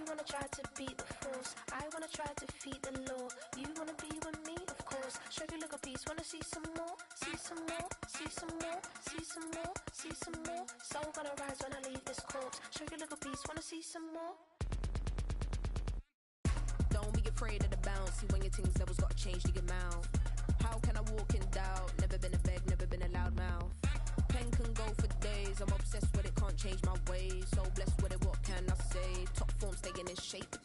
wanna try to beat the force, I wanna try to defeat the law. You wanna be with me, of course. Show you look a piece, wanna see some more, see some more, see some more, see some more, see some more. Soul gonna rise when I leave this corpse. Show you look a piece, wanna see some more. Don't be afraid of the bounce. See when your things levels got changed to your mouth. How can I walk in doubt? Never been a beg, never been a loud mouth. Pen can go for days. I'm obsessed with it, can't change my ways. So blessed with it, what can I say? Top form staying in shape.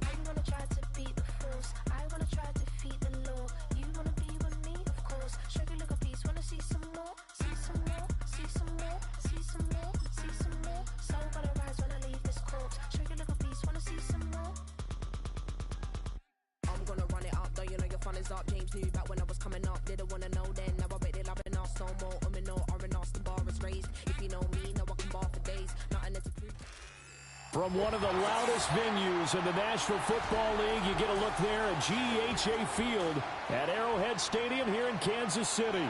I wanna try to beat the force, I wanna try to defeat the law. You wanna be with me, of course. Show you look a piece, wanna see some more, see some more, see some more, see some more, see some more. Soul gonna rise when I leave this corpse. Show you look a piece, wanna see some more. I'm gonna run it up, though you know your fun is up. James knew back when I was coming up, didn't wanna know then. Now I bet they loving us no more. No R&S, the bar is raised. If you know me, now I can bar for days. Nothing to prove. From one of the loudest venues in the National Football League, you get a look there at GEHA Field at Arrowhead Stadium here in Kansas City.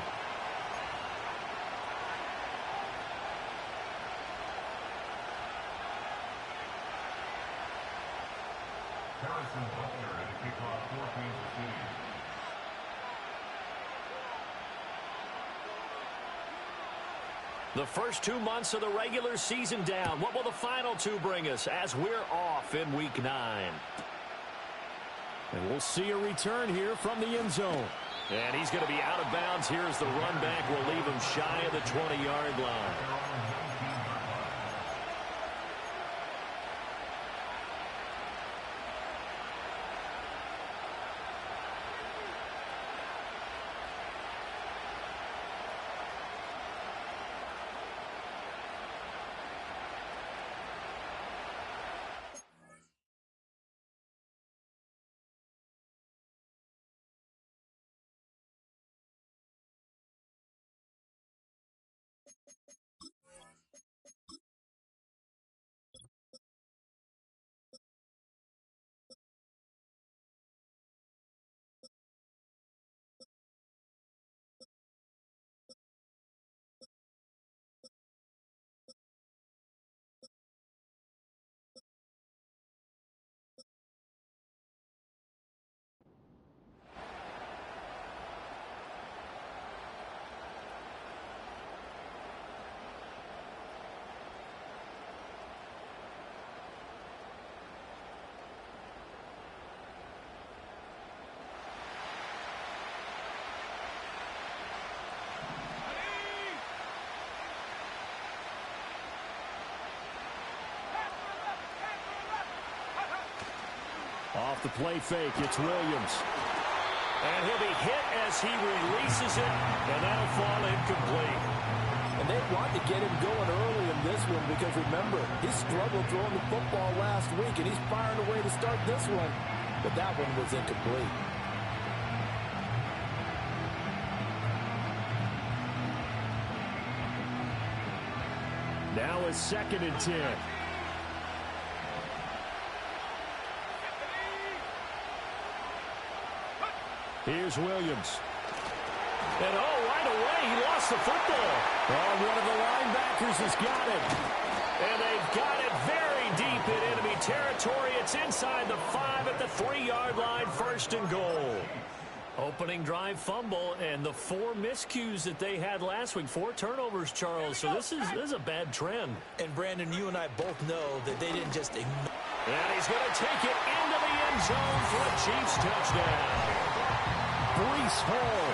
The first 2 months of the regular season down. What will the final two bring us as we're off in Week 9? And we'll see a return here from the end zone. And he's going to be out of bounds. Here's the run back. We'll leave him shy of the 20-yard line. Off the play fake, it's Williams. And he'll be hit as he releases it, and that'll fall incomplete. And they want to get him going early in this one because, remember, he struggled throwing the football last week, and he's firing away to start this one. But that one was incomplete. Now it's 2nd and 10. Here's Williams. And right away, he lost the football. Oh, one of the linebackers has got it. And they've got it very deep in enemy territory. It's inside the 5 at the 3-yard line, 1st and goal. Opening drive fumble, and the 4 miscues that they had last week, 4 turnovers, Charles. So this is a bad trend. And, Brandon, you and I both know that they didn't just ignore. And he's going to take it into the end zone for a Chiefs touchdown. Breece Hall,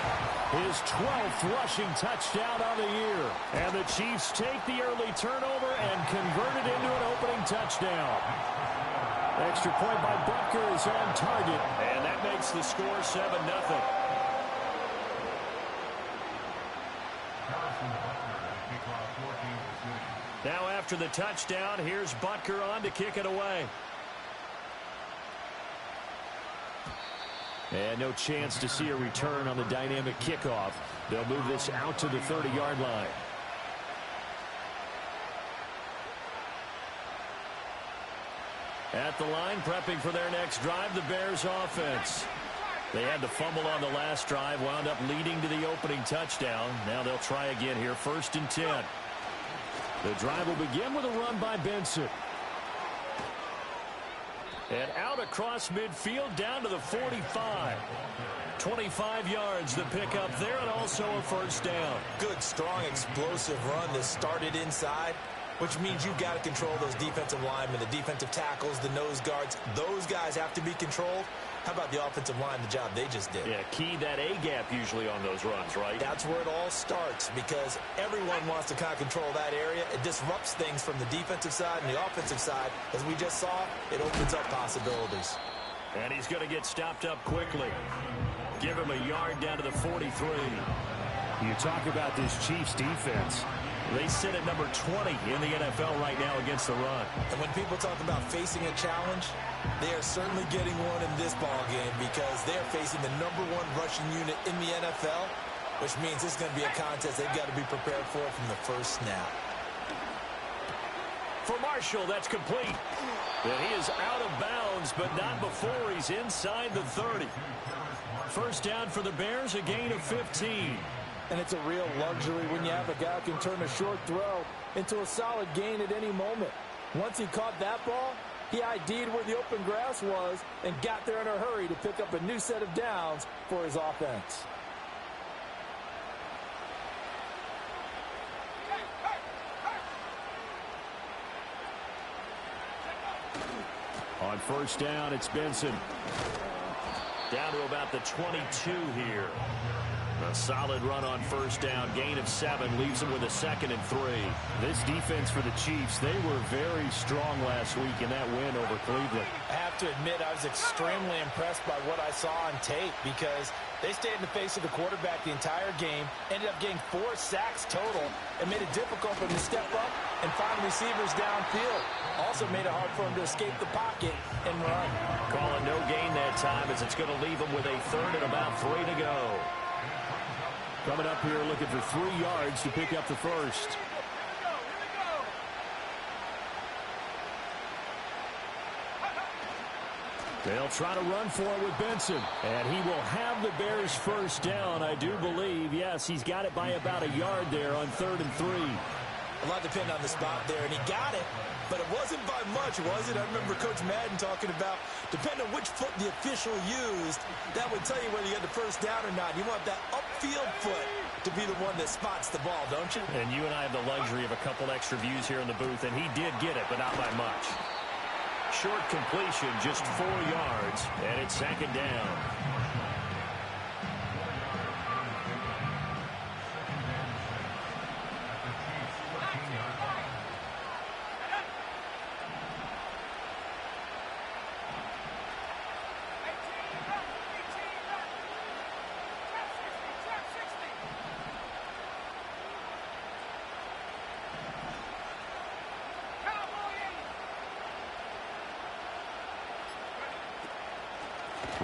his 12th rushing touchdown of the year. And the Chiefs take the early turnover and convert it into an opening touchdown. Extra point by Butker is on target. And that makes the score 7-0. Now after the touchdown, here's Butker on to kick it away. And no chance to see a return on the dynamic kickoff. They'll move this out to the 30-yard line. At the line, prepping for their next drive, the Bears offense. They had the fumble on the last drive, wound up leading to the opening touchdown. Now they'll try again here, 1st and 10. The drive will begin with a run by Benson. And out across midfield down to the 45. 25 yards the pick up there, and also a first down. Good, strong, explosive run that started inside, which means you've got to control those defensive linemen, the defensive tackles, the nose guards. Those guys have to be controlled. How about the offensive line, the job they just did? Yeah, key that A-gap usually on those runs, right? That's where it all starts, because everyone wants to kind of control that area. It disrupts things from the defensive side and the offensive side. As we just saw, it opens up possibilities. And he's going to get stopped up quickly. Give him a yard down to the 43. You talk about this Chiefs defense. They sit at number 20 in the NFL right now against the run. And when people talk about facing a challenge, they are certainly getting one in this ball game, because they're facing the #1 rushing unit in the NFL, which means this is going to be a contest they've got to be prepared for from the first snap. For Marshall, that's complete. And he is out of bounds, but not before he's inside the 30. First down for the Bears, a gain of 15. And it's a real luxury when you have a guy who can turn a short throw into a solid gain at any moment. Once he caught that ball, he ID'd where the open grass was and got there in a hurry to pick up a new set of downs for his offense. On first down, it's Benson. Down to about the 22 here. A solid run on first down. Gain of 7 leaves him with a 2nd and 3. This defense for the Chiefs, they were very strong last week in that win over Cleveland. I have to admit, I was extremely impressed by what I saw on tape, because they stayed in the face of the quarterback the entire game, ended up getting 4 sacks total, and made it difficult for him to step up and find receivers downfield. Also made it hard for him to escape the pocket and run. Calling no gain that time, as it's going to leave him with a 3rd and about 3 to go. Coming up here looking for 3 yards to pick up the first. They'll try to run for it with Benson. And he will have the Bears first down, I do believe. Yes, he's got it by about a yard there on 3rd and 3. A lot depended on the spot there, and he got it, but it wasn't by much, was it? I remember Coach Madden talking about, depending on which foot the official used, that would tell you whether you had the first down or not. You want that upfield foot to be the one that spots the ball, don't you? And you and I have the luxury of a couple extra views here in the booth, and he did get it, but not by much. Short completion, just 4 yards, and it's 2nd down.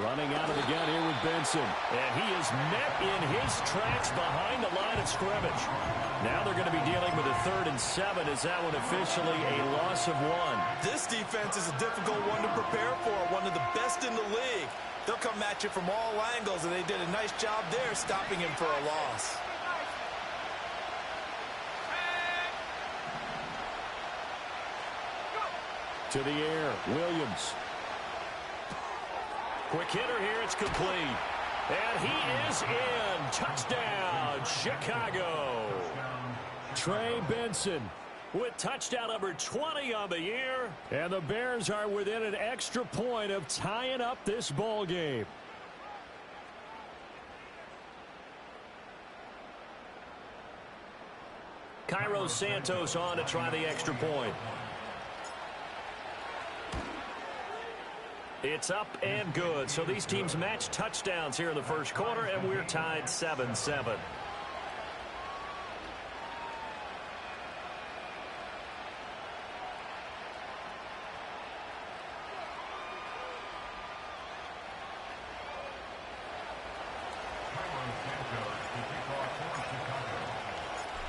Running out of the gun here with Benson. And he is met in his tracks behind the line of scrimmage. Now they're going to be dealing with a 3rd and 7. Is that one officially a loss of 1? This defense is a difficult one to prepare for, one of the best in the league. They'll come at you from all angles, and they did a nice job there stopping him for a loss. To the air, Williams. Quick hitter here, it's complete. And he is in. Touchdown, Chicago. Trey Benson with touchdown number 20 on the year. And the Bears are within an extra point of tying up this ball game. Cairo Santos on to try the extra point. It's up and good. So these teams match touchdowns here in the first quarter, and we're tied 7-7.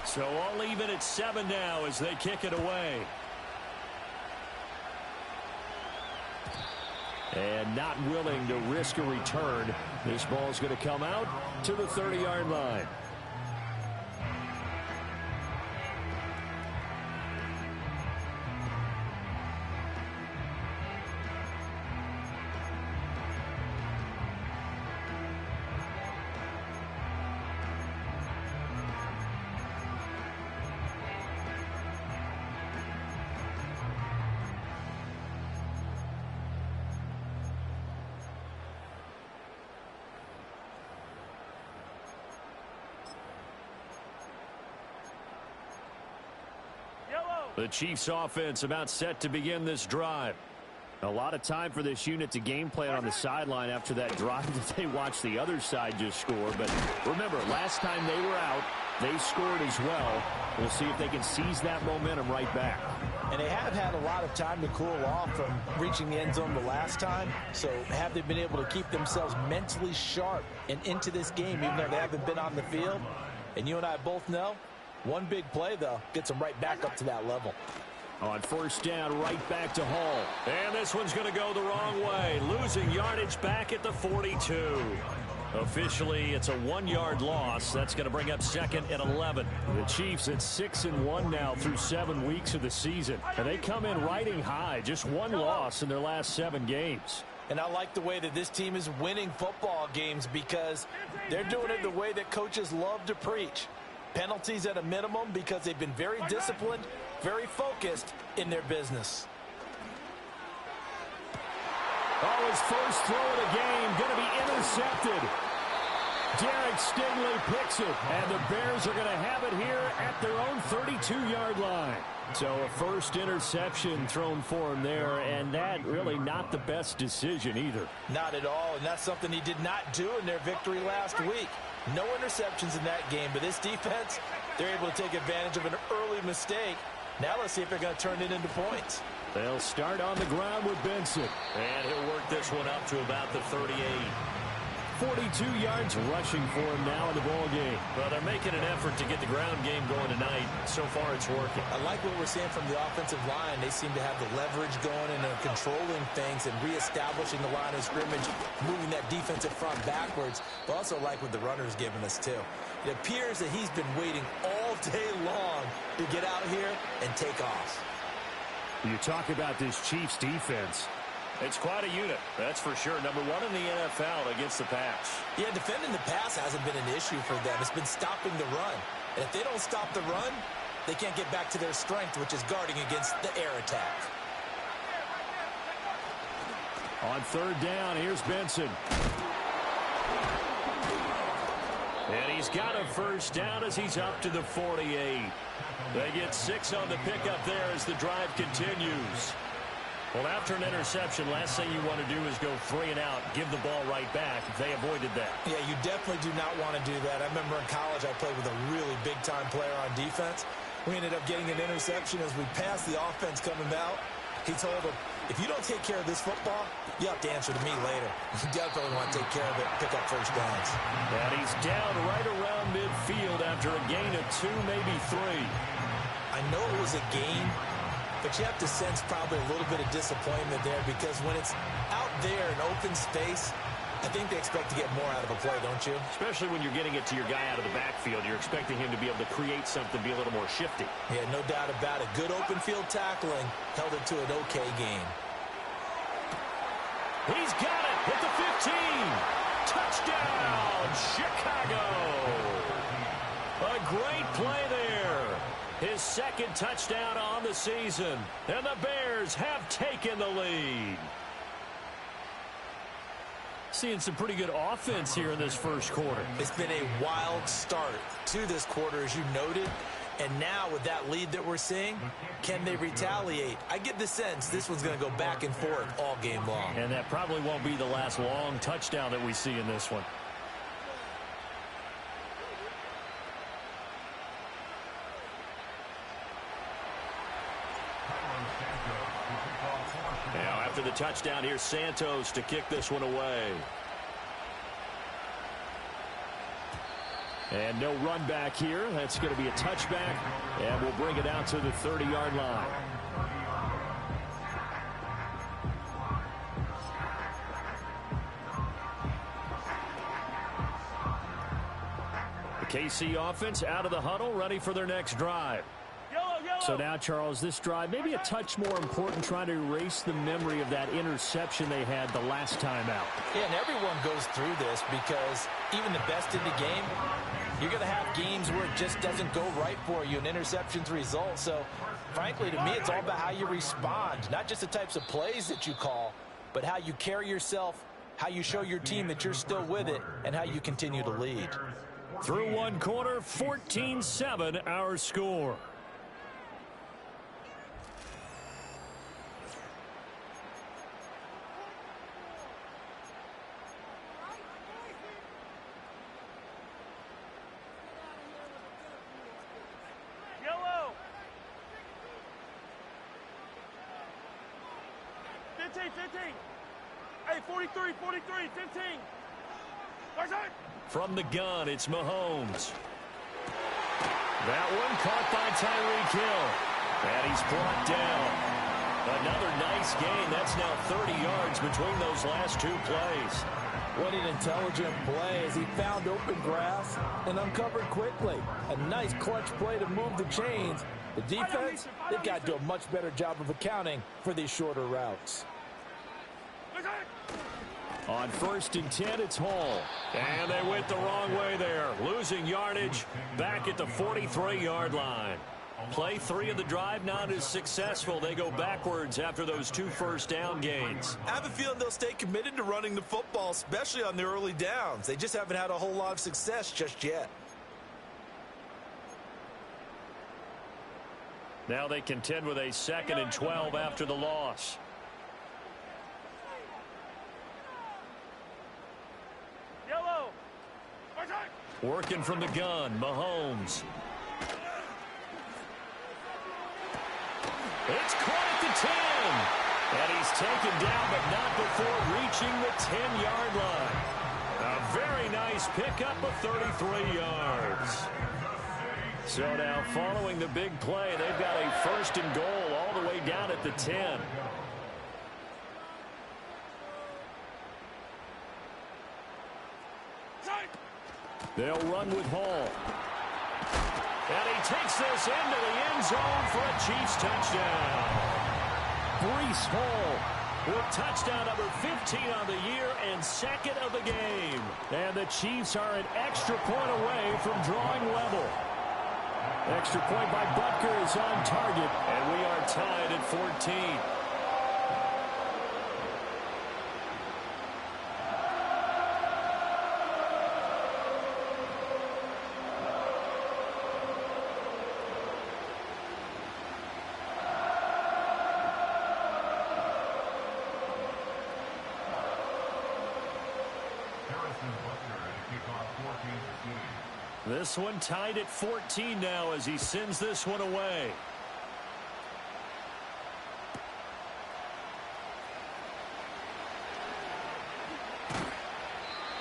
So all even at 7 now as they kick it away. And not willing to risk a return. This ball's going to come out to the 30-yard line. The Chiefs offense about set to begin this drive. A lot of time for this unit to game plan on the sideline after that drive that they watched the other side just score. But remember, last time they were out, they scored as well. We'll see if they can seize that momentum right back. And they have had a lot of time to cool off from reaching the end zone the last time. So have they been able to keep themselves mentally sharp and into this game, even though they haven't been on the field? And you and I both know, one big play, though, gets them right back up to that level. On first down, right back to Hall. And this one's going to go the wrong way. Losing yardage back at the 42. Officially, it's a 1-yard loss. That's going to bring up second and 11. The Chiefs at 6-1 now through 7 weeks of the season. And they come in riding high. Just one loss in their last 7 games. And I like the way that this team is winning football games because they're doing it the way that coaches love to preach. Penalties at a minimum because they've been very disciplined, very focused in their business. Oh, his first throw of the game going to be intercepted. Derek Stingley picks it, and the Bears are going to have it here at their own 32-yard line. So a first interception thrown for him there, and that really not the best decision either. Not at all, and that's something he did not do in their victory last week. No interceptions in that game, but this defense, they're able to take advantage of an early mistake. Now let's see if they're going to turn it into points. They'll start on the ground with Benson. And he'll work this one up to about the 38. 42 yards rushing for him now in the ball game. Well, they're making an effort to get the ground game going tonight. So far, it's working. I like what we're seeing from the offensive line. They seem to have the leverage going and are controlling things and reestablishing the line of scrimmage, moving that defensive front backwards. But also like what the runner's giving us, too. It appears that he's been waiting all day long to get out here and take off. You talk about this Chiefs defense. It's quite a unit, that's for sure. #1 in the NFL against the pass. Yeah, defending the pass hasn't been an issue for them. It's been stopping the run. And if they don't stop the run, they can't get back to their strength, which is guarding against the air attack. On third down, here's Benson. And he's got a first down as he's up to the 48. They get 6 on the pickup there as the drive continues. Well, after an interception, last thing you want to do is go 3 and out, give the ball right back. They avoided that. Yeah, you definitely do not want to do that. I remember in college I played with a really big-time player on defense. We ended up getting an interception as we passed the offense coming out. He told him, if you don't take care of this football, you have to answer to me later. You definitely want to take care of it, pick up first downs. And he's down right around midfield after a gain of 2, maybe 3. I know it was a gain, but you have to sense probably a little bit of disappointment there because when it's out there in open space, I think they expect to get more out of a play, don't you? Especially when you're getting it to your guy out of the backfield. You're expecting him to be able to create something, be a little more shifty. Yeah, no doubt about it. Good open field tackling held it to an okay game. He's got it at the 15. Touchdown, Chicago. A great play there. His second touchdown on the season. And the Bears have taken the lead. Seeing some pretty good offense here in this first quarter. It's been a wild start to this quarter, as you noted. And now with that lead that we're seeing, can they retaliate? I get the sense this one's going to go back and forth all game long. And that probably won't be the last long touchdown that we see in this one. Now after the touchdown, here's Santos to kick this one away. And no run back here. That's going to be a touchback, and we'll bring it out to the 30-yard line. The KC offense out of the huddle, ready for their next drive. So now, Charles, this drive maybe a touch more important, trying to erase the memory of that interception they had the last time out. Yeah, and everyone goes through this because even the best in the game, you're going to have games where it just doesn't go right for you, and interceptions result. So, frankly, to me, it's all about how you respond, not just the types of plays that you call, but how you carry yourself, how you show your team that you're still with it, and how you continue to lead. Through one quarter, 14-7 our score. Hey, 43, 15. From the gun, it's Mahomes. That one caught by Tyreek Hill. And he's brought down. Another nice gain. That's now 30 yards between those last two plays. What an intelligent play as he found open grass and uncovered quickly. A nice clutch play to move the chains. The defense, they've got to do a much better job of accounting for these shorter routes. On 1st and 10, it's Hall. And they went the wrong way there. Losing yardage back at the 43-yard line. Play 3 of the drive not as successful. They go backwards after those 2 first-down gains. I have a feeling they'll stay committed to running the football, especially on the early downs. They just haven't had a whole lot of success just yet. Now they contend with a 2nd and 12 after the loss. Working from the gun, Mahomes. It's caught at the 10. And he's taken down, but not before reaching the 10-yard line. A very nice pickup of 33 yards. So now following the big play, they've got a 1st and goal all the way down at the 10. They'll run with Hall. And he takes this into the end zone for a Chiefs touchdown. Breece Hall with touchdown number 15 on the year and 2nd of the game. And the Chiefs are an extra point away from drawing level. Extra point by Butker is on target, and we are tied at 14. This one tied at 14 now as he sends this one away.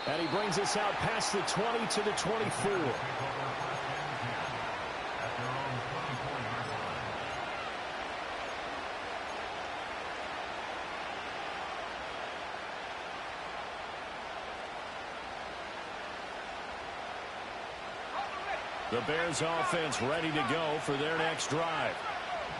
And he brings us out past the 20 to the 24. The Bears offense ready to go for their next drive.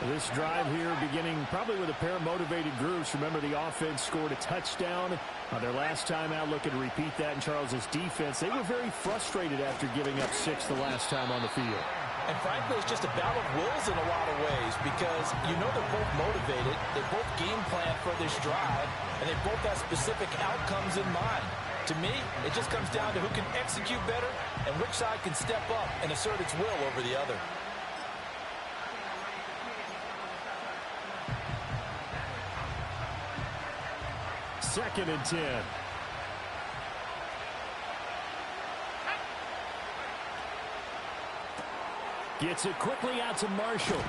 This drive here beginning probably with a pair of motivated groups. Remember, the offense scored a touchdown their last time out. Looking to repeat that in Charles's defense. They were very frustrated after giving up 6 the last time on the field. And frankly, it's just a battle of wills in a lot of ways because you know they're both motivated. They both game plan for this drive, and they both have specific outcomes in mind. To me, it just comes down to who can execute better and which side can step up and assert its will over the other. Second and 10. Gets it quickly out to Marshall.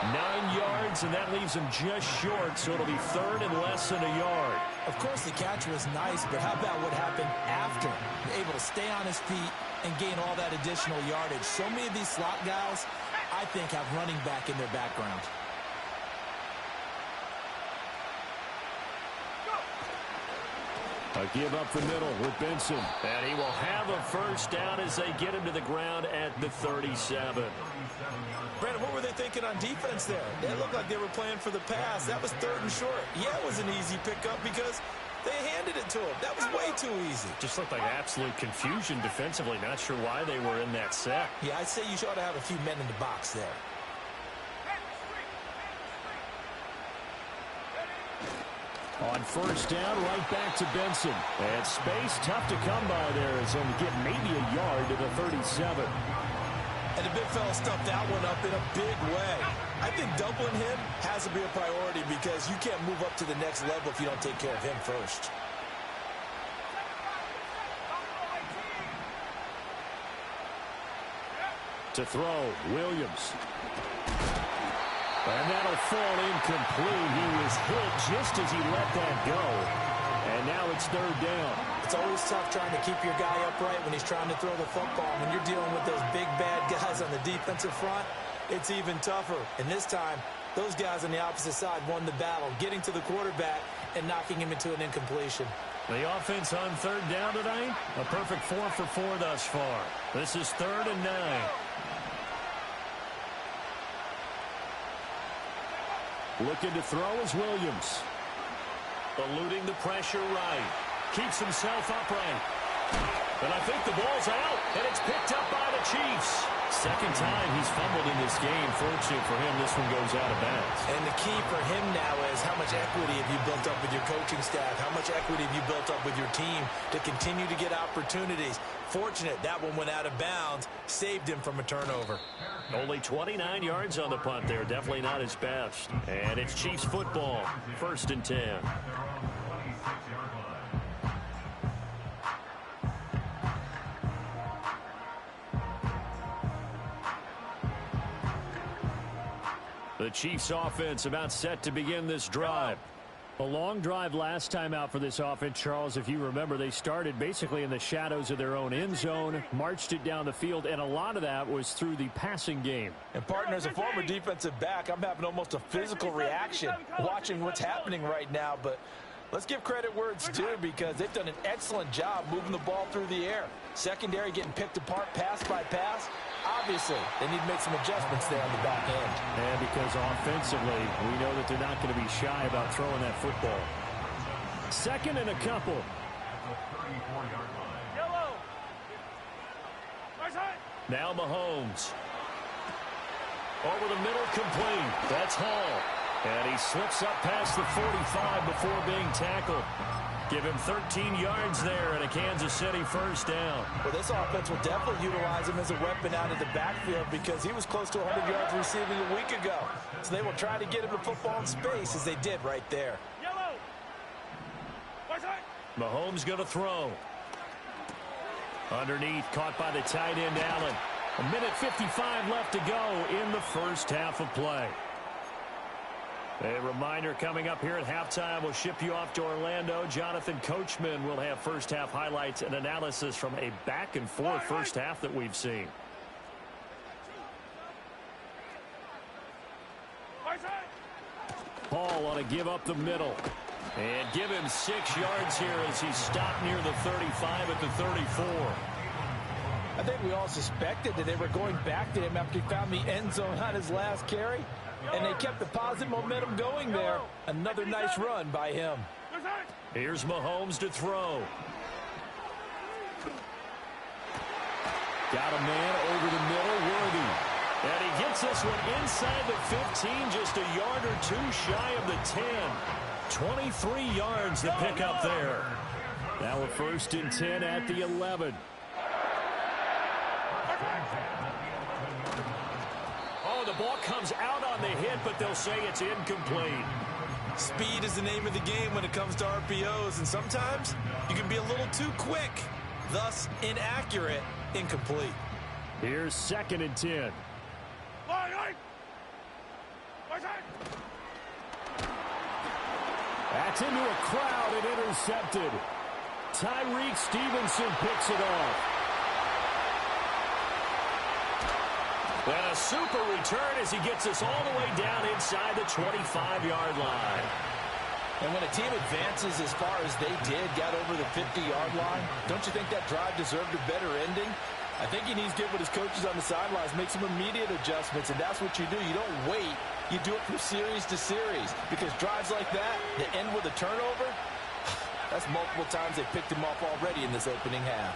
9 yards, and that leaves him just short, so it'll be 3rd and less than a yard. Of course, the catch was nice, but how about what happened after? Able to stay on his feet and gain all that additional yardage. So many of these slot guys, I think, have running back in their background. A give up the middle with Benson. And he will have a first down as they get him to the ground at the 37. Brandon, what were they thinking on defense there? They looked like they were playing for the pass. That was 3rd and short. Yeah, it was an easy pickup because they handed it to him. That was way too easy. Just looked like absolute confusion defensively. Not sure why they were in that set. Yeah, I'd say you ought to have a few men in the box there. On first down, right back to Benson. And space tough to come by there as he'll get maybe a yard to the 37. And the big fella stuffed that one up in a big way. I think doubling him has to be a priority because you can't move up to the next level if you don't take care of him first. To throw, Williams. And that'll fall incomplete. He was hit just as he let that go. And now it's third down. It's always tough trying to keep your guy upright when he's trying to throw the football. When you're dealing with those big, bad guys on the defensive front, it's even tougher. And this time, those guys on the opposite side won the battle, getting to the quarterback and knocking him into an incompletion. The offense on third down tonight, a perfect 4 for 4 thus far. This is 3rd and 9. Looking to throw is Williams. Eluding the pressure right. Keeps himself upright. And I think the ball's out, and it's picked up by the Chiefs. Second time he's fumbled in this game. Fortunate for him, this one goes out of bounds. And the key for him now is how much equity have you built up with your coaching staff? How much equity have you built up with your team to continue to get opportunities? Fortunate that one went out of bounds, saved him from a turnover. Only 29 yards on the punt there. Definitely not his best. And it's Chiefs football. 1st and 10. The Chiefs offense about set to begin this drive. A long drive last time out for this offense, Charles. If you remember, they started basically in the shadows of their own end zone, marched it down the field, and a lot of that was through the passing game. And partner, as a former defensive back, I'm having almost a physical reaction watching what's happening right now. But let's give credit where it's due, because they've done an excellent job moving the ball through the air. Secondary getting picked apart pass by pass. Obviously, they need to make some adjustments there on the back end. And because offensively, we know that they're not going to be shy about throwing that football. 2nd and a couple. Now Mahomes. Over the middle, complete. That's Hall. And he slips up past the 45 before being tackled. Give him 13 yards there and a Kansas City 1st down. Well, this offense will definitely utilize him as a weapon out of the backfield, because he was close to 100 yards receiving a week ago. So they will try to get him the football in space, as they did right there. Mahomes going to throw. Underneath, caught by the tight end, Allen. 1:55 left to go in the first half of play. A reminder coming up here at halftime. We'll ship you off to Orlando. Jonathan Coachman will have first half highlights and analysis from a back-and-forth first half that we've seen. Hall on a give up the middle. And give him 6 yards here as he stopped near the 35 at the 34. I think we all suspected that they were going back to him after he found the end zone on his last carry. And they kept the positive momentum going there. Another nice run by him. Here's Mahomes to throw. Got a man over the middle, Worthy. And he gets this one inside the 15, just a yard or two shy of the 10. 23 yards to pick up there. Now a 1st and 10 at the 11. Oh, the ball comes out on the hit, but they'll say it's incomplete. Speed is the name of the game when it comes to RPOs, and sometimes you can be a little too quick, thus inaccurate, incomplete. Here's 2nd and 10. That's into a crowd and intercepted. Tyreek Stevenson picks it off. And a super return as he gets us all the way down inside the 25-yard line. And when a team advances as far as they did, got over the 50-yard line, don't you think that drive deserved a better ending? I think he needs to get with his coaches on the sidelines, make some immediate adjustments, and that's what you do. You don't wait. You do it from series to series, because drives like that, that end with a turnover, that's multiple times they picked him off already in this opening half.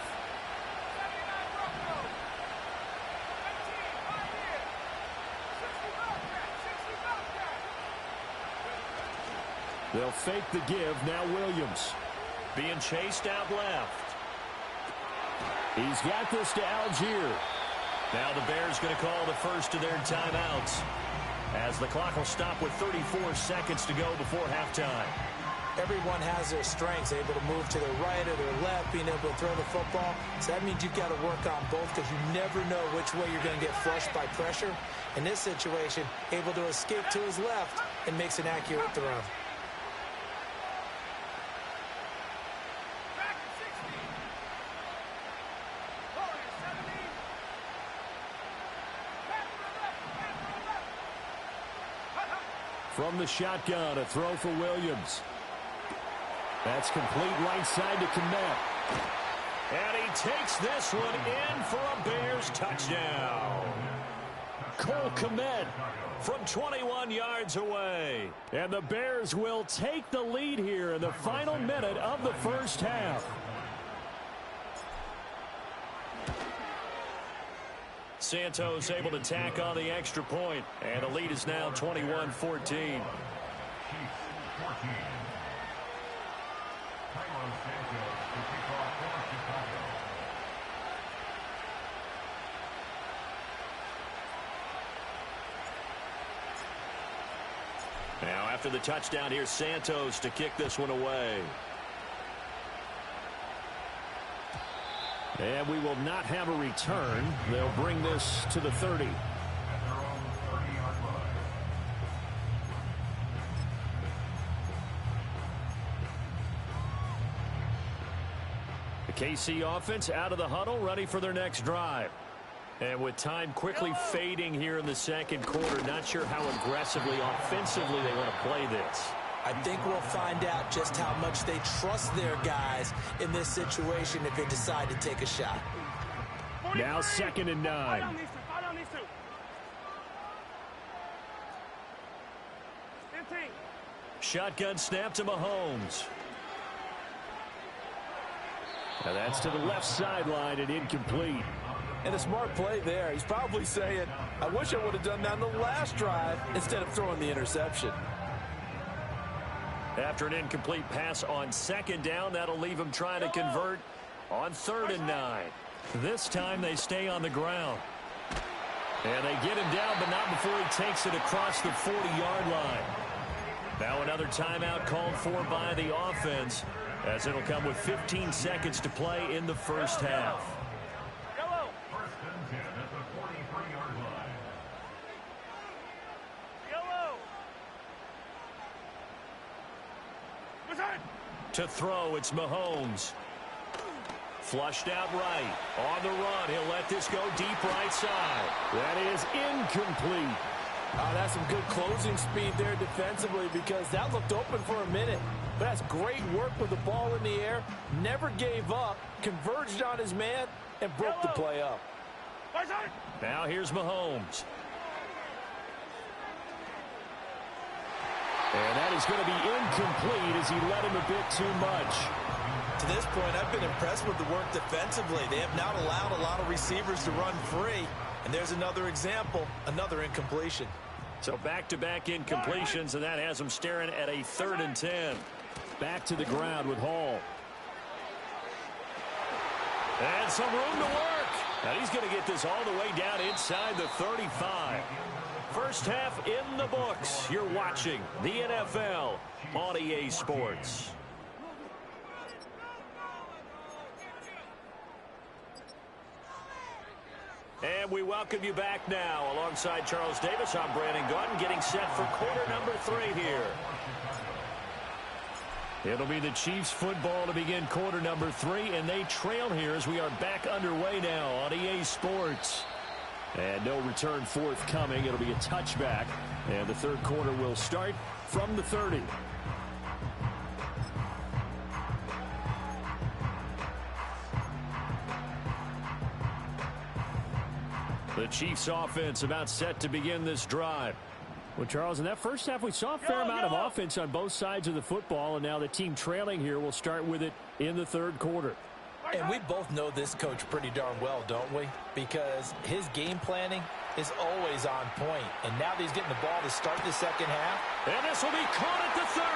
They'll fake the give. Now Williams being chased out left. He's got this to Algier. Now the Bears going to call the first of their timeouts, as the clock will stop with 34 seconds to go before halftime. everyone has their strengths, able to move to their right or their left, being able to throw the football. So that means you've got to work on both because you never know which way you're going to get flushed by pressure. In this situation, able to escape to his left and makes an accurate throw. From the shotgun, a throw for Williams. That's complete right side to Kmet. And he takes this one in for a Bears touchdown. Cole Kmet from 21 yards away. And the Bears will take the lead here in the final minute of the first half. Santos able to tack on the extra point, and the lead is now 21-14. Now after the touchdown, here's Santos to kick this one away. And we will not have a return. They'll bring this to the 30. The KC offense out of the huddle, ready for their next drive. And with time quickly fading here in the second quarter, not sure how aggressively, offensively they want to play this. I think we'll find out just how much they trust their guys in this situation if they decide to take a shot. Now 2nd and 9. Shotgun snap to Mahomes. Now that's to the left sideline and incomplete. And a smart play there. He's probably saying, I wish I would have done that on the last drive instead of throwing the interception. After an incomplete pass on 2nd down, that'll leave him trying to convert on 3rd and 9. This time they stay on the ground. And they get him down, but not before he takes it across the 40-yard line. Now another timeout called for by the offense, as it'll come with 15 seconds to play in the first half. To throw, it's Mahomes. Flushed out right. On the run, he'll let this go deep right side. That is incomplete. That's some good closing speed there defensively because that looked open for a minute. But that's great work with the ball in the air. Never gave up, converged on his man, and broke the play up. Now here's Mahomes. And that is going to be incomplete as he led him a bit too much. To this point, I've been impressed with the work defensively. They have not allowed a lot of receivers to run free. And there's another example, another incompletion. So back-to-back incompletions, and that has them staring at a 3rd and 10. Back to the ground with Hall. And some room to work. Now he's going to get this all the way down inside the 35. First half in the books. You're watching the NFL on EA Sports. And we welcome you back now. Alongside Charles Davis, I'm Brandon Gordon, getting set for quarter number 3 here. It'll be the Chiefs football to begin quarter number 3, and they trail here as we are back underway now on EA Sports. And no return forthcoming. It'll be a touchback. And the third quarter will start from the 30. The Chiefs offense about set to begin this drive. Well, Charles, in that first half, we saw a fair amount of offense on both sides of the football, and now the team trailing here will start with it in the third quarter. And we both know this coach pretty darn well, don't we? Because his game planning is always on point. And now that he's getting the ball to start the second half. And this will be caught at the 30.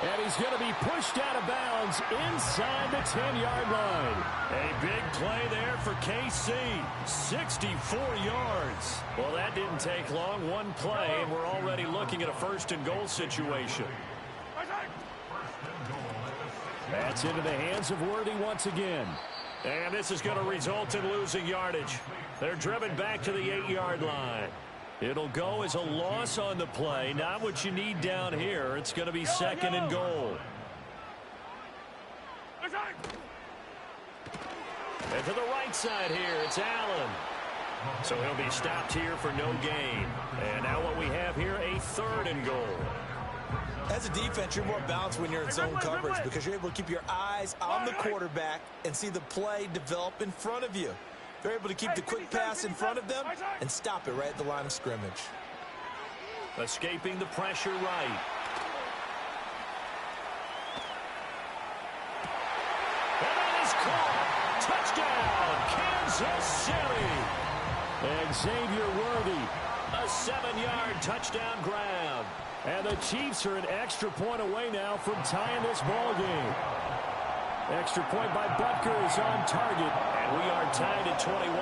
And he's going to be pushed out of bounds inside the 10-yard line. A big play there for KC. 64 yards. Well, that didn't take long. One play, and we're already looking at a 1st and goal situation. That's into the hands of Worthy once again. And this is going to result in losing yardage. They're driven back to the 8-yard line. It'll go as a loss on the play. Not what you need down here. It's going to be second and goal. And to the right side here, it's Allen. So he'll be stopped here for no gain. And now what we have here, a third and goal. As a defense, you're more balanced when you're in zone coverage because you're able to keep your eyes on the quarterback and see the play develop in front of you. They're able to keep the quick pass in front of them and stop it right at the line of scrimmage. Escaping the pressure right. And that is caught. Touchdown, Kansas City. Xavier Worthy, a 7-yard touchdown grab. And the Chiefs are an extra point away now from tying this ball game. Extra point by Butker is on target, and we are tied at 21.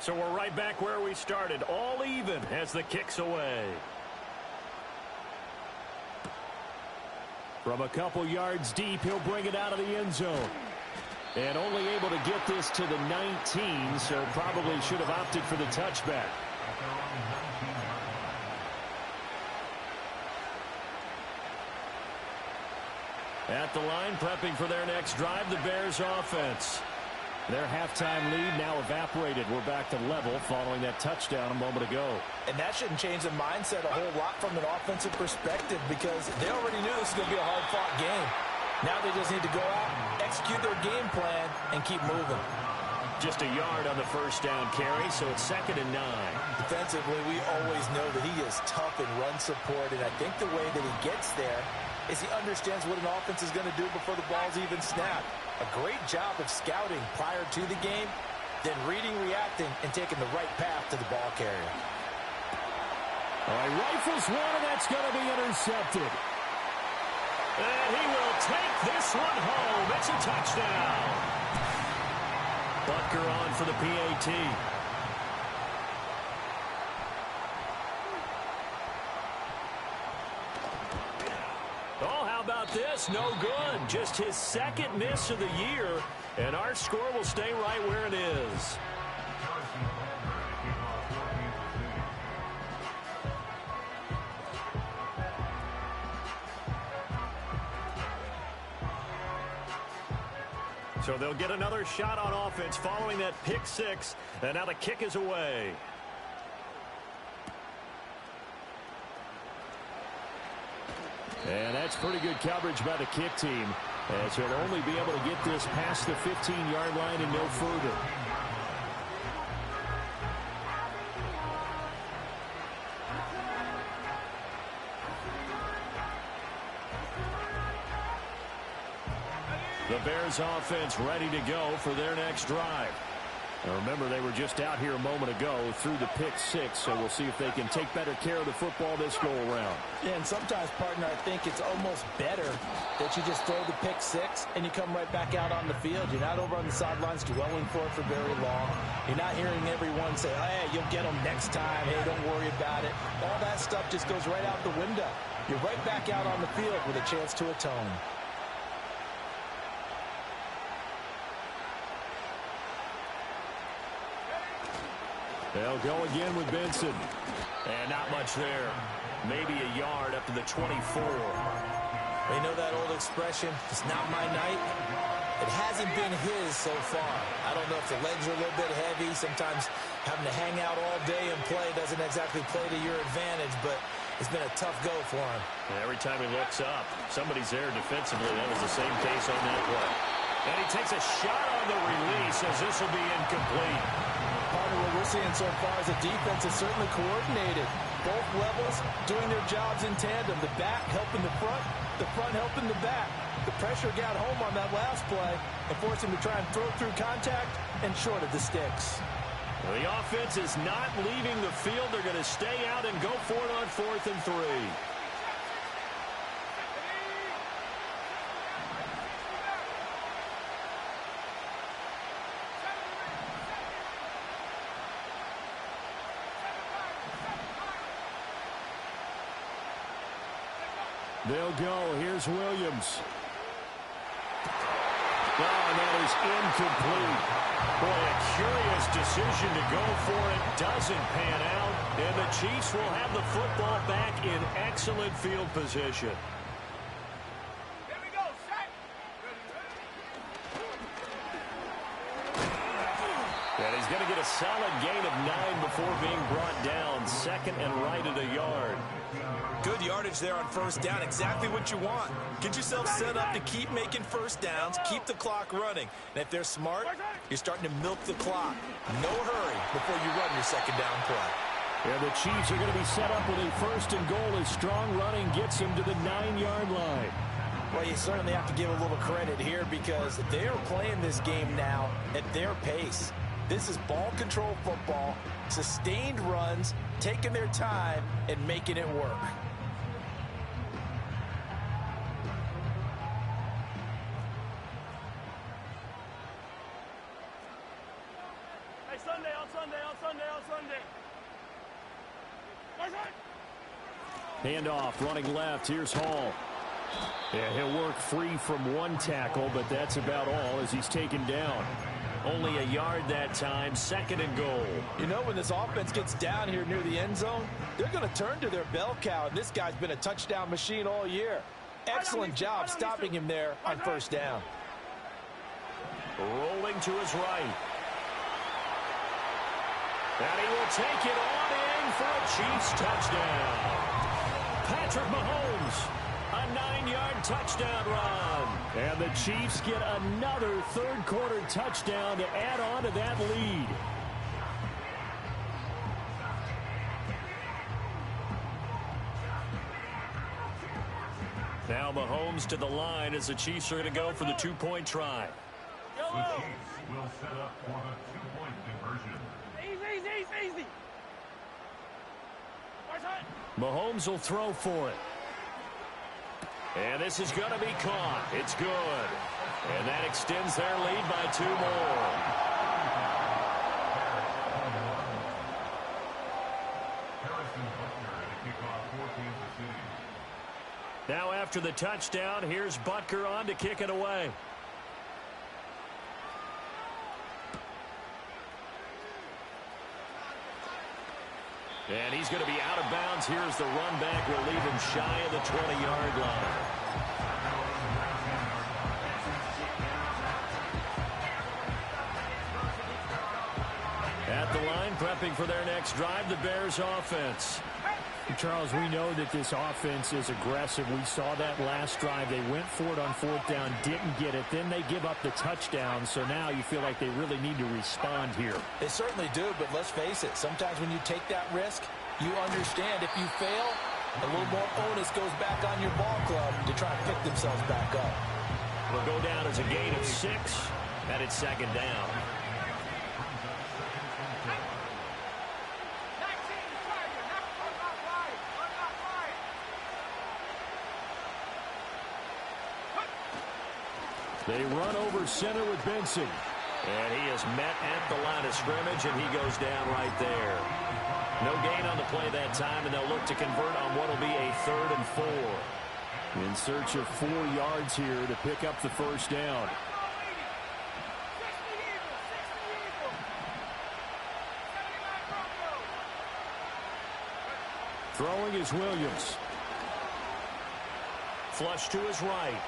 So we're right back where we started, all even as the kick's away. From a couple yards deep, he'll bring it out of the end zone. And only able to get this to the 19, so probably should have opted for the touchback. At the line, prepping for their next drive, the Bears offense. Their halftime lead now evaporated. We're back to level following that touchdown a moment ago. And that shouldn't change the mindset a whole lot from an offensive perspective because they already knew this was going to be a hard-fought game. Now they just need to go out, execute their game plan, and keep moving. Just a yard on the first down carry, so it's 2nd and 9. Defensively, we always know that he is tough in run support, and I think the way that he gets there is he understands what an offense is going to do before the ball's even snapped. A great job of scouting prior to the game, then reading, reacting, and taking the right path to the ball carrier. All right, rifles one, and that's going to be intercepted. And he will take this one home. It's a touchdown. Butker on for the PAT. Oh, how about this? No good. Just his second miss of the year, and our score will stay right where it is. So they'll get another shot on offense following that pick six, and now the kick is away. And that's pretty good coverage by the kick team, as he'll only be able to get this past the 15-yard line and no further. The Bears offense ready to go for their next drive. Now remember, they were just out here a moment ago through the pick six, so we'll see if they can take better care of the football this go-around. Yeah, and sometimes, partner, I think it's almost better that you just throw the pick six and you come right back out on the field. You're not over on the sidelines dwelling for it for very long. You're not hearing everyone say, hey, you'll get them next time. Hey, don't worry about it. All that stuff just goes right out the window. You're right back out on the field with a chance to atone. They'll go again with Benson. And not much there. Maybe a yard up to the 24. You know that old expression, it's not my night? It hasn't been his so far. I don't know if the legs are a little bit heavy. Sometimes having to hang out all day and play doesn't exactly play to your advantage, but it's been a tough go for him. Every time he looks up, somebody's there defensively. That was the same case on that play. And he takes a shot on the release as this will be incomplete. Part of what we're seeing so far is the defense is certainly coordinated. Both levels doing their jobs in tandem. The back helping the front helping the back. The pressure got home on that last play and forced him to try and throw through contact and short of the sticks. Well, the offense is not leaving the field. They're going to stay out and go for it on 4th and 3. They'll go. Here's Williams. Oh, and that is incomplete. Boy, a curious decision to go for it. Doesn't pan out. And the Chiefs will have the football back in excellent field position. Here we go, set. And he's going to get a solid gain of 9 before being brought down. 2nd and right at a yard. Good yardage there on 1st down. Exactly what you want. Get yourself set up to keep making 1st downs, keep the clock running. And if they're smart, you're starting to milk the clock. No hurry before you run your 2nd down play. Yeah, the Chiefs are going to be set up with a 1st and goal as strong running gets them to the 9-yard line. Well, you certainly have to give a little credit here because they are playing this game now at their pace. This is ball control football, sustained runs, taking their time, and making it work. Hey, Sunday, on Sunday, on Sunday, on Sunday. Handoff, running left. Here's Hall. Yeah, he'll work free from one tackle, but that's about all as he's taken down. Only a yard that time, 2nd and goal. You know, when this offense gets down here near the end zone, they're going to turn to their bell cow, and this guy's been a touchdown machine all year. Excellent job stopping him there on 1st down. Rolling to his right. And he will take it on in for a Chiefs touchdown. Patrick Mahomes, a 9-yard touchdown run. And the Chiefs get another 3rd quarter touchdown to add on to that lead. Now Mahomes to the line as the Chiefs are going to go for the 2-point try. The Chiefs will set up for the 2-point conversion. Easy. Mahomes will throw for it. And this is going to be caught. It's good. And that extends their lead by 2 more. Now after the touchdown, here's Butker on to kick it away. And he's going to be out of bounds. Here's the run back. Will leave him shy of the 20-yard line. At the line, prepping for their next drive, the Bears offense. Charles, we know that this offense is aggressive. We saw that last drive. They went for it on 4th down, didn't get it. Then they give up the touchdown. So now you feel like they really need to respond here. They certainly do, but let's face it. Sometimes when you take that risk, you understand if you fail, a little more onus goes back on your ball club to try and pick themselves back up. Will go down as a gain of 6, and it's 2nd down. They run over center with Benson. And he is met at the line of scrimmage, and he goes down right there. No gain on the play that time, and they'll look to convert on what will be a 3rd and 4. In search of 4 yards here to pick up the 1st down. Throwing is Williams. Flush to his right.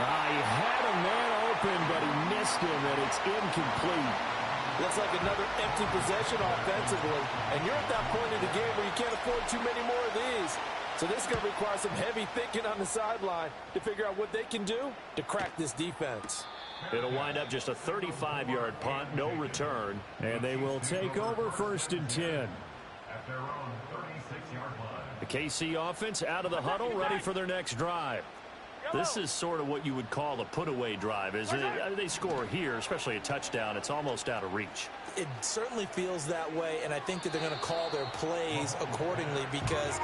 He had a man open, but he missed him, and it's incomplete. Looks like another empty possession offensively. And you're at that point in the game where you can't afford too many more of these. So this is going to require some heavy thinking on the sideline to figure out what they can do to crack this defense. It'll wind up just a 35-yard punt, no return. And they will take over 1st and 10. At their own 36-yard line. The KC offense out of the huddle, ready for their next drive. This is sort of what you would call a put-away drive, isn't it? They score here, especially a touchdown. It's almost out of reach. It certainly feels that way, and I think that they're going to call their plays accordingly, because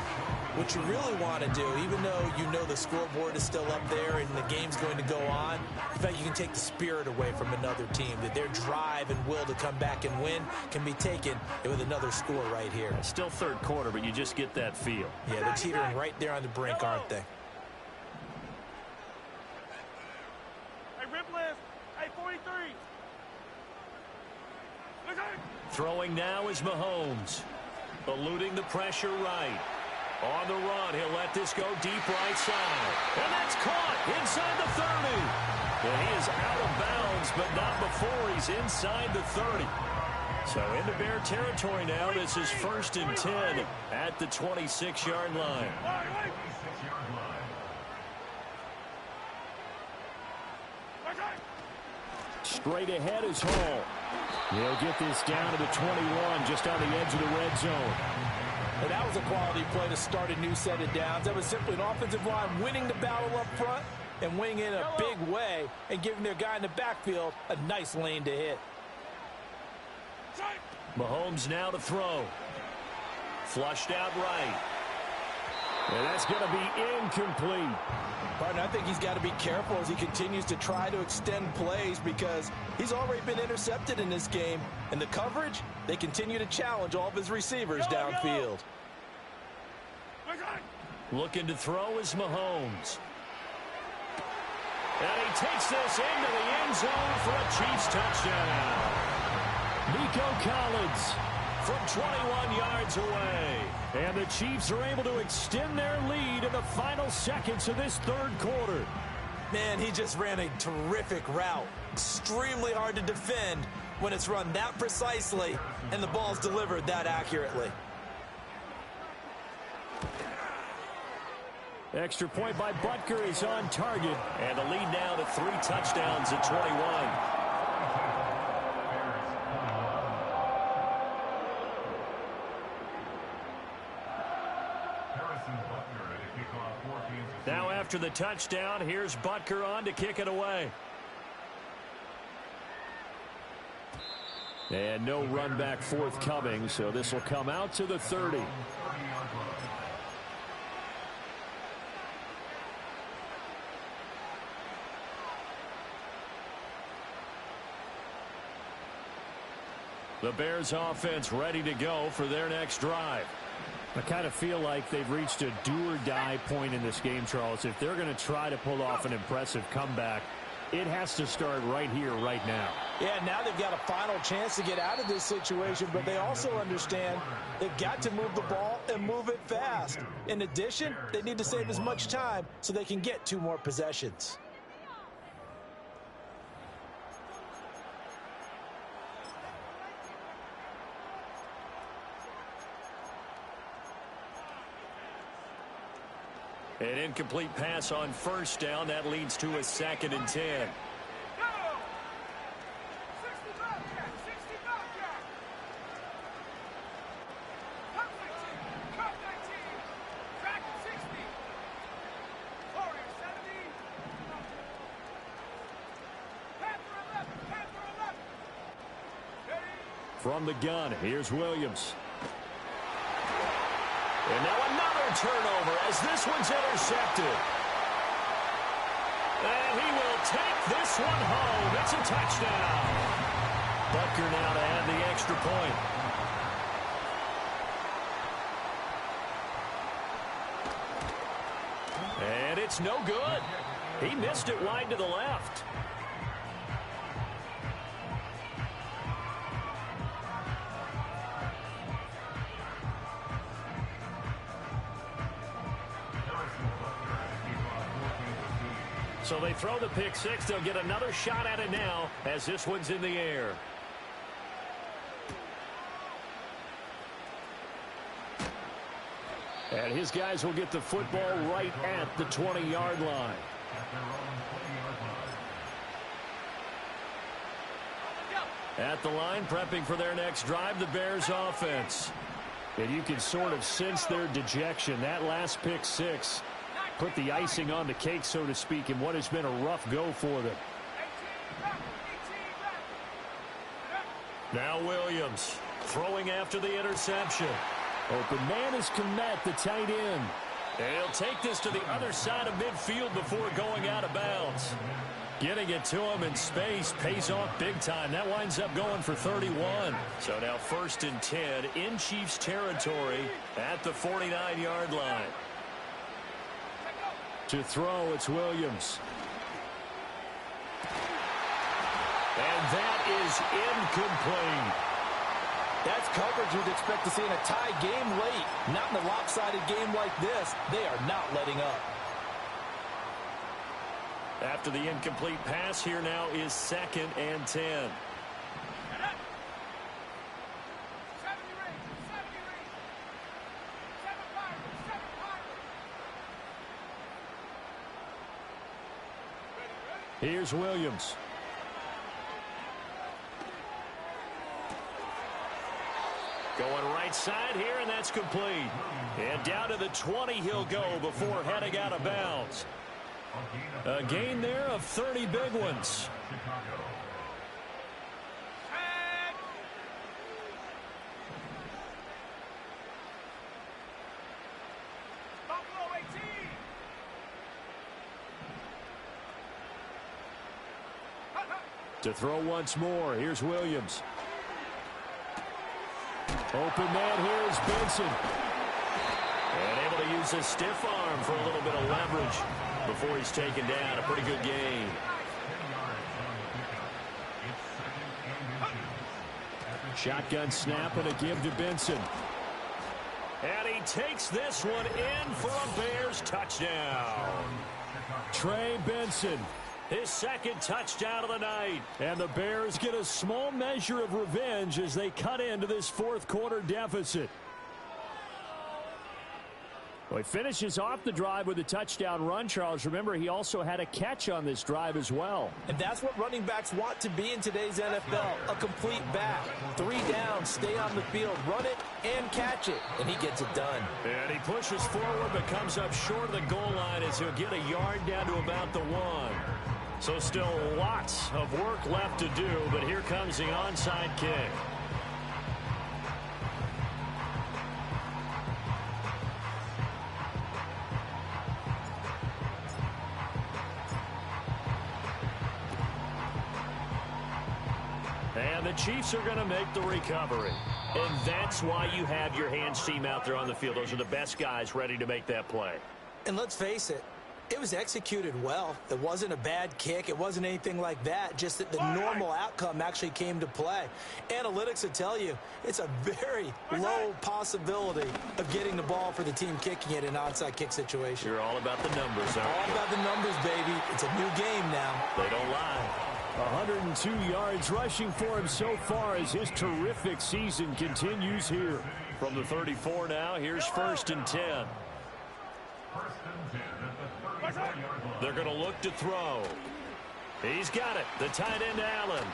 what you really want to do, even though you know the scoreboard is still up there and the game's going to go on, in fact, you can take the spirit away from another team, that their drive and will to come back and win can be taken with another score right here. It's still third quarter, but you just get that feel. Yeah, they're teetering right there on the brink, aren't they? Throwing now is Mahomes. Eluding the pressure right. On the run, he'll let this go deep right side. And that's caught inside the 30. And he is out of bounds, but not before he's inside the 30. So into Bear territory now. This is 1st and 10 at the 26-yard line. Straight ahead is Hall. He'll get this down to the 21, just on the edge of the red zone. And that was a quality play to start a new set of downs. That was simply an offensive line winning the battle up front and winning in a big way and giving their guy in the backfield a nice lane to hit. Mahomes now to throw. Flushed out right. And that's going to be incomplete. Partner, I think he's got to be careful as he continues to try to extend plays, because he's already been intercepted in this game. And the coverage, they continue to challenge all of his receivers downfield. Looking to throw is Mahomes. And he takes this into the end zone for a Chiefs touchdown. Nico Collins from 21 yards away. And the Chiefs are able to extend their lead in the final seconds of this third quarter. Man, he just ran a terrific route. Extremely hard to defend when it's run that precisely and the ball's delivered that accurately. Extra point by Butker is on target. And the lead now to 3 touchdowns at 21. Now after the touchdown, here's Butker on to kick it away. And no run back forthcoming, so this will come out to the 30. The Bears offense ready to go for their next drive. I kind of feel like they've reached a do-or-die point in this game, Charles. If they're going to try to pull off an impressive comeback, it has to start right here, right now. Yeah, now they've got a final chance to get out of this situation, but they also understand they've got to move the ball and move it fast. In addition, they need to save as much time so they can get 2 more possessions. An incomplete pass on first down. That leads to a 2nd and 10. From the gun, here's Williams. And now another turnover as this one's intercepted. And he will take this one home. It's a touchdown. Butker now to add the extra point. And it's no good. He missed it wide to the left. So they throw the pick 6. They'll get another shot at it now as this one's in the air. And his guys will get the football right at the 20-yard line. At the line, prepping for their next drive, the Bears offense. And you can sort of sense their dejection. That last pick six put the icing on the cake, so to speak, in what has been a rough go for them. Now Williams throwing after the interception. Open man is Komet, the tight end. And he'll take this to the other side of midfield before going out of bounds. Getting it to him in space pays off big time. That winds up going for 31. So now 1st and 10 in Chiefs territory at the 49-yard line. To throw, it's Williams. And that is incomplete. That's coverage you'd expect to see in a tie game late. Not in a lopsided game like this. They are not letting up. After the incomplete pass, here now is 2nd and 10. Here's Williams. Going right side here, and that's complete. And down to the 20 he'll go before heading out of bounds. A gain there of 30 big ones. To throw once more, here's Williams. Open man here is Benson. And able to use his stiff arm for a little bit of leverage before he's taken down. A pretty good game. Shotgun snap and a give to Benson. And he takes this one in for a Bears touchdown. Trey Benson. His 2nd touchdown of the night. And the Bears get a small measure of revenge as they cut into this 4th quarter deficit. Well, he finishes off the drive with a touchdown run, Charles. Remember, he also had a catch on this drive as well. And that's what running backs want to be in today's NFL, a complete back. 3 down, stay on the field, run it, and catch it. And he gets it done. And he pushes forward but comes up short of the goal line as he'll get a yard down to about the 1. So still lots of work left to do, but here comes the onside kick. And the Chiefs are going to make the recovery. And that's why you have your hands team out there on the field. Those are the best guys ready to make that play. And let's face it, it was executed well. It wasn't a bad kick. It wasn't anything like that. Just that the normal outcome actually came to play. Analytics will tell you it's a very low possibility of getting the ball for the team kicking it in an onside kick situation. You're all about the numbers, aren't you? All about the numbers, baby. It's a new game now. They don't lie. 102 yards rushing for him so far as his terrific season continues here. From the 34 now, here's 1st and 10. They're going to look to throw. He's got it. The tight end, Allen.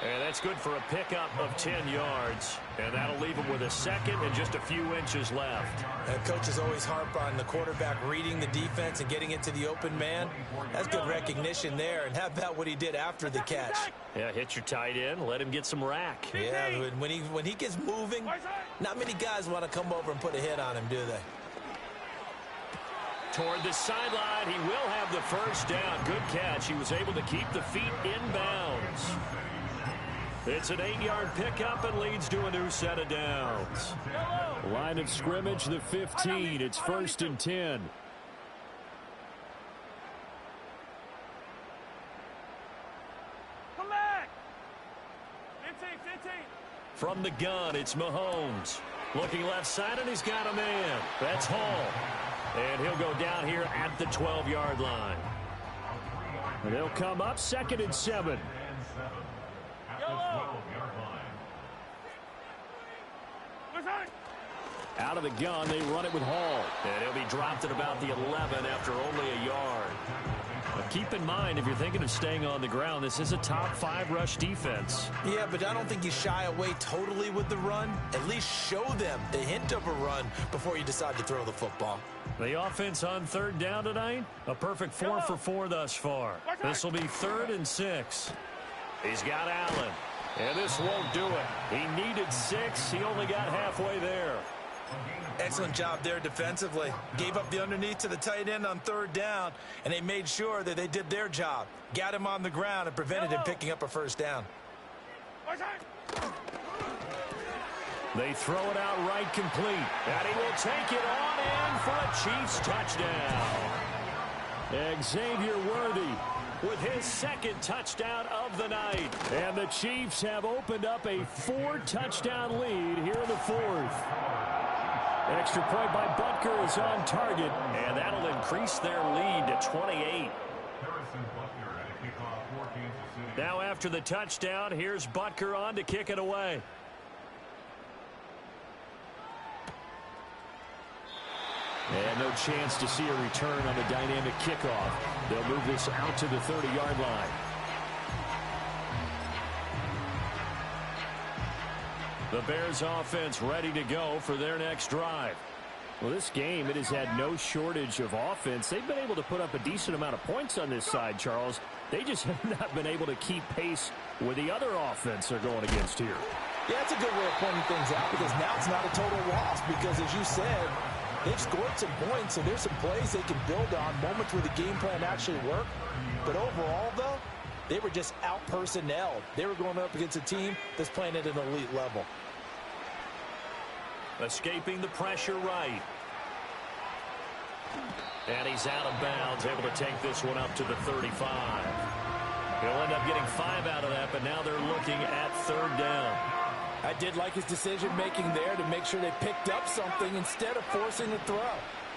And that's good for a pickup of 10 yards. And that'll leave him with a 2nd and just a few inches left. Coaches always harp on the quarterback reading the defense and getting it to the open man. That's good recognition there. And how about what he did after the catch? Yeah, hit your tight end. Let him get some rack. Yeah, when he gets moving, not many guys want to come over and put a hit on him, do they? Toward the sideline, he will have the 1st down. Good catch. He was able to keep the feet in bounds. It's an 8-yard pickup and leads to a new set of downs. Line of scrimmage, the 15. It's 1st and 10. Come back! 15. From the gun, it's Mahomes. Looking left side, and he's got a man. That's Hall. And he'll go down here at the 12-yard line. And they'll come up 2nd and 7. Out of the gun, they run it with Hall. And he'll be dropped at about the 11 after only a yard. But keep in mind, if you're thinking of staying on the ground, this is a top 5 rush defense. Yeah, but I don't think you shy away totally with the run. At least show them the hint of a run before you decide to throw the football. The offense on 3rd down tonight, a perfect 4 for 4 thus far. This will be 3rd and 6. He's got Allen. And this won't do it. He needed 6. He only got halfway there. Excellent job there defensively. Gave up the underneath to the tight end on 3rd down, and they made sure that they did their job. Got him on the ground and prevented him picking up a 1st down. They throw it out right complete. And he will take it on in for a Chiefs touchdown. Xavier Worthy with his 2nd touchdown of the night. And the Chiefs have opened up a 4-touchdown lead here in the 4th. Extra point by Butker is on target, and that'll increase their lead to 28. Now after the touchdown, here's Butker on to kick it away. And no chance to see a return on the dynamic kickoff. They'll move this out to the 30-yard line. The Bears offense ready to go for their next drive. Well, this game, it has had no shortage of offense. They've been able to put up a decent amount of points on this side, Charles. They just have not been able to keep pace with the other offense they're going against here. Yeah, that's a good way of pointing things out, because now it's not a total loss, because as you said, they've scored some points, so there's some plays they can build on, moments where the game plan actually worked. But overall, though, they were just out-personnelled. They were going up against a team that's playing at an elite level. Escaping the pressure right. And he's out of bounds, able to take this one up to the 35. He'll end up getting 5 out of that, but now they're looking at 3rd down. I did like his decision-making there to make sure they picked up something instead of forcing a throw.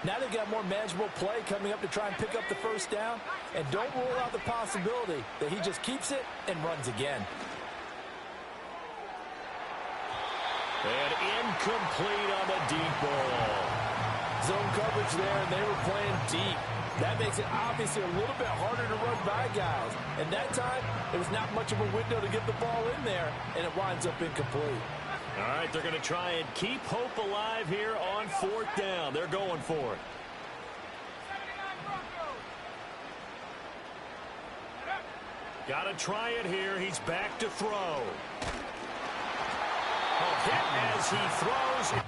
Now they've got more manageable play coming up to try and pick up the 1st down, and don't rule out the possibility that he just keeps it and runs again. And incomplete on the deep ball. Zone coverage there, and they were playing deep. That makes it obviously a little bit harder to run by guys. And that time, there was not much of a window to get the ball in there, and it winds up incomplete. All right, they're going to try and keep hope alive here on 4th down. They're going for it. Got to try it here. He's back to throw. A hit as he throws.